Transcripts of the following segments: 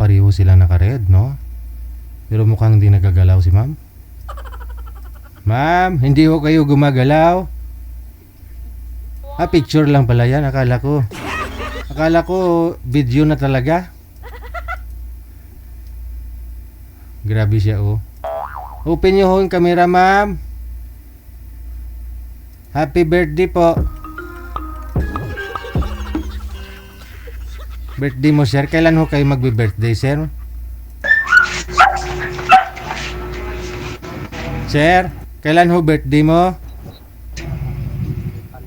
pareho sila naka-red, no? Pero mukhang hindi nagagalaw si ma'am. Ma'am, hindi ho kayo gumagalaw. Picture lang pala yan. Akala ko video na talaga. Grabe siya, oh. Open nyo ho yung camera, ma'am. Happy birthday po. Birthday mo, sir. Kailan ho kayo magbe-birthday, sir? Sir, kailan ho birthday mo?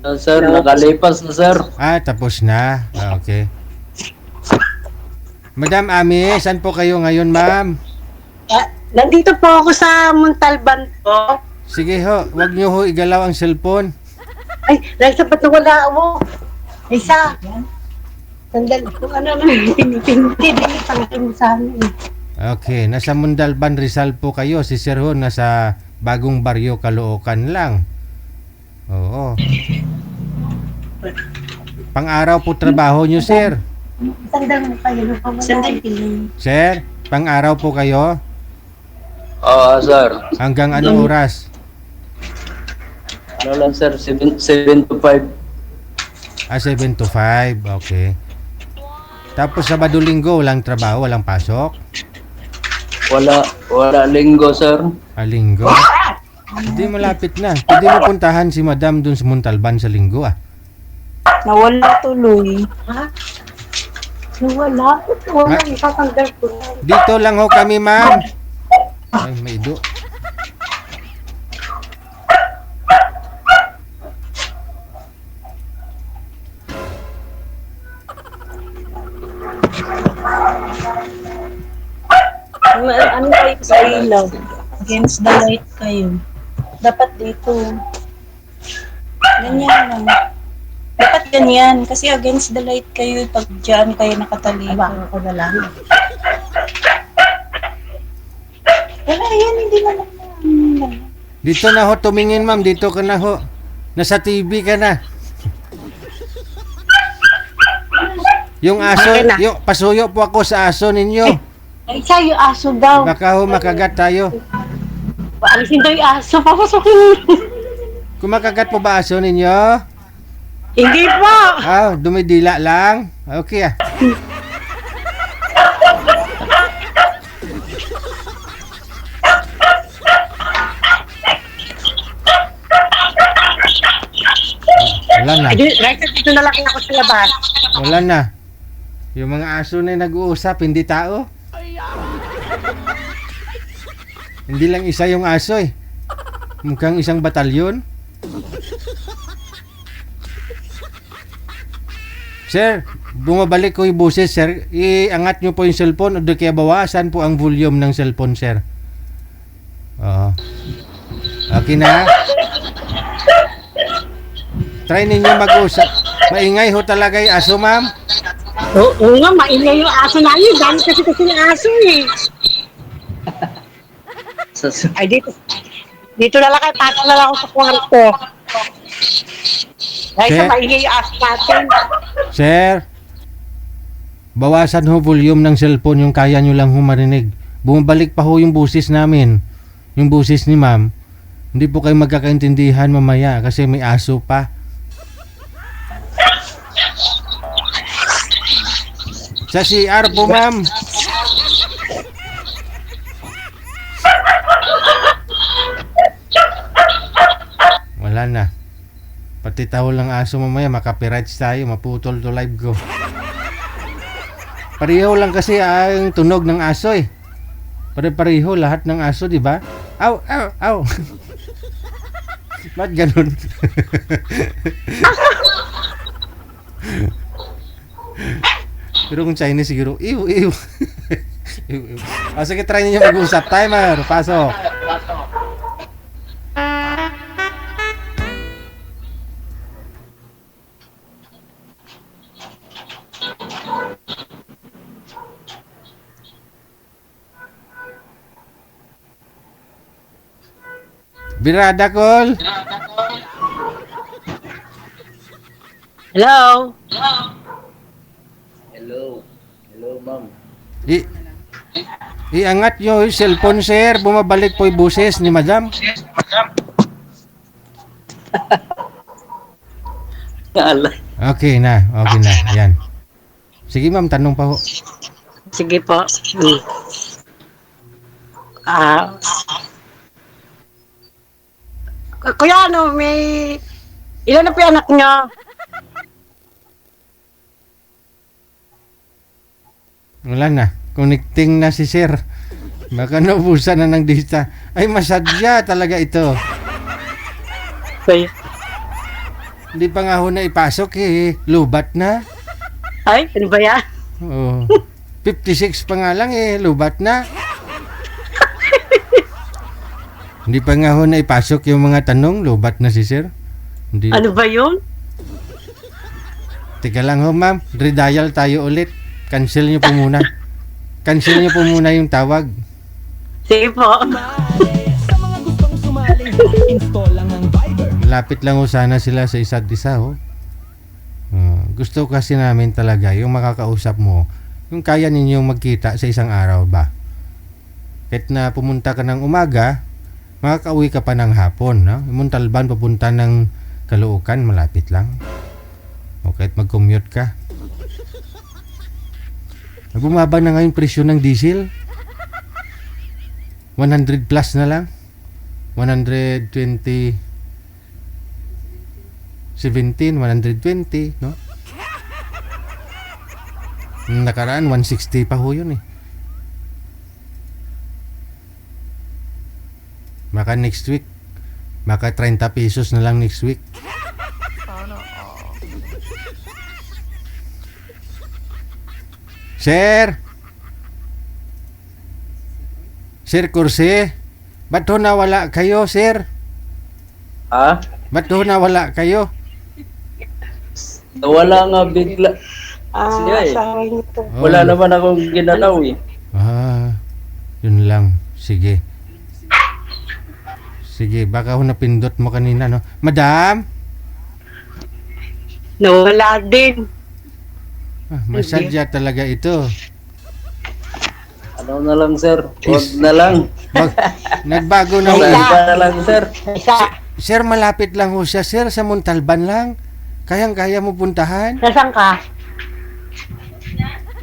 Ano sir, nakalipas na sir. Tapos na. Okay. Madam Ami, saan po kayo ngayon, ma'am? Nandito po ako sa Montalban po. Sige ho, wag nyo ho igalaw ang cellphone. Ay, nagsapat na wala ako. Isa. Sandal ko, ano pinipinti. Pangkin sa amin. Okay, nasa Montalban, Rizal po kayo. Si Sir ho, nasa Bagong Baryo, Caloocan lang. Oo. Pang-araw po trabaho nyo, sir. Sandal mo kayo. Sandal ko. Sir, pang-araw po kayo? Oo sir. Hanggang anong oras? Ano lang sir, 7 to 5. 7 to 5, okay. Tapos Sabado-Linggo, walang trabaho, walang pasok? Wala linggo sir. Linggo? Hindi, malapit na. Pwede mo puntahan si Madam dun sa Montalban sa Linggo, Nawala tuloy. Ha? Nawala? Wala, itatanggal ko. Dito lang ho kami, ma'am. Ay, may ido. Ano kayo sa ilaw? Against the light kayo. Dapat dito. Ganyan lang. Dapat ganyan. Kasi against the light kayo. Pag dyan kayo nakatalikod. Baka ako na lang. Wala yan. Hindi na lang. Dito na ho, tumingin, ma'am. Dito ka na ho. Nasa TV ka na. Yung aso, Okay na. yung pasuyo po ako sa aso ninyo. Ay, sa'yo aso daw. Baka ho makagat tayo. Paalisin daw yung aso. Papasokin. Kumakagat po ba aso ninyo? Hindi po. Dumidila lang. Okay Wala na. Right, dito na lang ako sa labas. Wala na. Yung mga aso na nag-uusap, hindi tao. Hindi lang isa yung aso eh. Mukhang isang batalyon. Sir, bumabalik ko yung boses, sir. Iangat nyo po yung cellphone o di kaya bawasan po ang volume ng cellphone, sir. Oo. Okay na? Try ninyo mag-usap. Maingay ho talaga yung aso, ma'am. Oo nga, maingay yung aso na yun. Dami kasi yung aso eh. Ay, dito na lang kayo. Pasok na lang ako sa kwarto. Ay, Sir? sa maingay yung aso natin. Sir, bawasan ho volume ng cellphone yung kaya nyo lang ho marinig. Bumabalik pa ho yung busis namin. Yung busis ni ma'am. Hindi po kayo magkakaintindihan mamaya kasi may aso pa. Sa CR po, ma'am. Wala na. Pati tahol ng aso mamaya, makapirights tayo, maputol to live ko. Pareho lang kasi ang tunog ng aso eh. Pare-pareho lahat ng aso, di ba? Aw, aw, aw. Ba't ganun? Pero kung Chinese siguro, ew, ew. Ew, ew. Sige, try ninyo mag-usap. Timer, pasok. Birada call. Hello? Hello. Hello ma'am. Iangat nyo yung cellphone, sir. Bumabalik po yung boses ni madam. Alay. Okay na. Yan. Sige ma'am, tanong pa ho. Sige po. Ah. Kuya, may... Ilan na po yung anak niyo? Wala na. Connecting na si sir. Baka naubusan na ng data. Ay, masadya talaga ito. Kuya. Hindi pa nga ho na ipasok eh. Lubat na. Ay, ano ba yan? Oh. 56 pa nga lang eh. Lubat na. Hindi pa nga ho na ipasok yung mga tanong. Lubat na si sir. Hindi. Ano ba yun? Teka lang ho ma'am. Redial tayo ulit. Cancel nyo po muna. Cancel nyo po muna yung tawag. Sige po. Sa mga gustong sumali, install lang ang Viber. Lapit lang ho sana sila sa isa't isa ho. Gusto kasi namin talaga yung makakausap mo, yung kaya ninyong magkita sa isang araw ba. Kahit na pumunta ka ng umaga, makakauwi ka pa ng hapon. No? Yung Montalban papunta ng Caloocan, malapit lang. O kahit mag-commute ka. Bumaba na ngayon presyo ng diesel. 100 plus na lang. 120 17, 120, no? Nung nakaraan 160 pa ho yun eh. Baka next week, baka 30 pesos na lang next week. Sir! Sir Kursi, ba't ho nawala kayo, sir? Ha? Ba't ho nawala kayo? Wala nga bigla. Siya eh. Asawa niyo to. Wala naman akong ginalaw eh. Yun lang. Sige. Sige, baka ho napindot mo kanina, no? Madam? Nawala din. Masadya talaga ito. Ano na lang sir? Huwag na lang. Nagbago na ho. Wala na lang sir. Isa. Sir, malapit lang ho siya, sir. Sa Montalban lang. Kayang-kaya mo puntahan. Nasaan ka?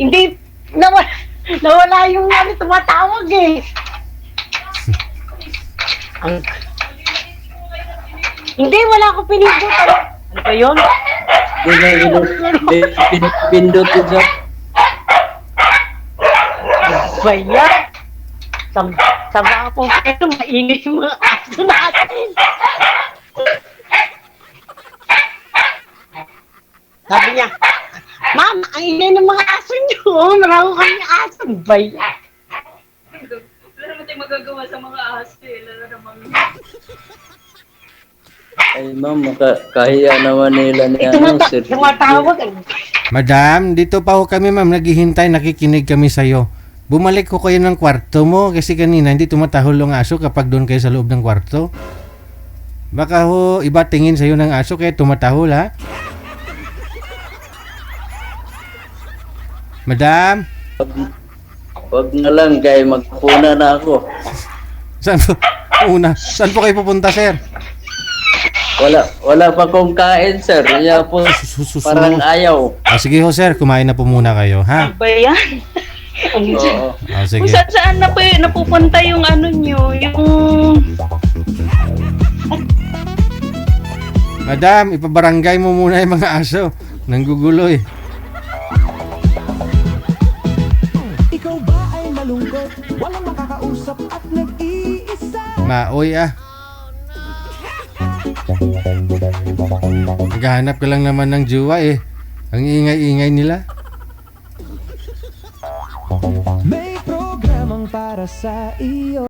Hindi. Nawala yung tumatawag eh. Hindi, wala akong pinindot. Ano ba yun? Hindi nga pinindot yun sir. Ba yan? Sa mga pong ito, mainit yung mga aso natin. Sabi niya, Ma'am, ang ingay ng mga aso niyo. Marami kami aso. Ba yan? Wala naman tayong magagawa sa mga aso eh. Lalo naman. Ay ma'am, kahiya naman nila ni ano sir. Tumatawag. Madam, dito pa ho kami, ma'am. Naghihintay, nakikinig kami sa'yo. Bumalik ko kayo ng kwarto mo kasi kanina hindi tumatahol ang aso kapag doon kayo sa loob ng kwarto. Baka ho, iba tingin sa'yo ng aso kaya tumatahol, ha? Madam? Wag na lang kay magpuna na ako. Saan po kayo pupunta, sir? Wala pa kong kain sir. Kaya po parang ayaw. Sige ho, sir. Kumain na po muna kayo, ha? Ba yan? Oo. Sige. Kung saan na po napupunta yung ano nyo, yung... Madam, ipabarangay mo muna yung mga aso. Nanggugulo eh. Ikaw ba ay malungkot? Walang makakausap at nag-iisa. Maoy ah. Naghahanap ka lang naman ng jowa eh. Ang ingay-ingay nila. May programang para sa iyo.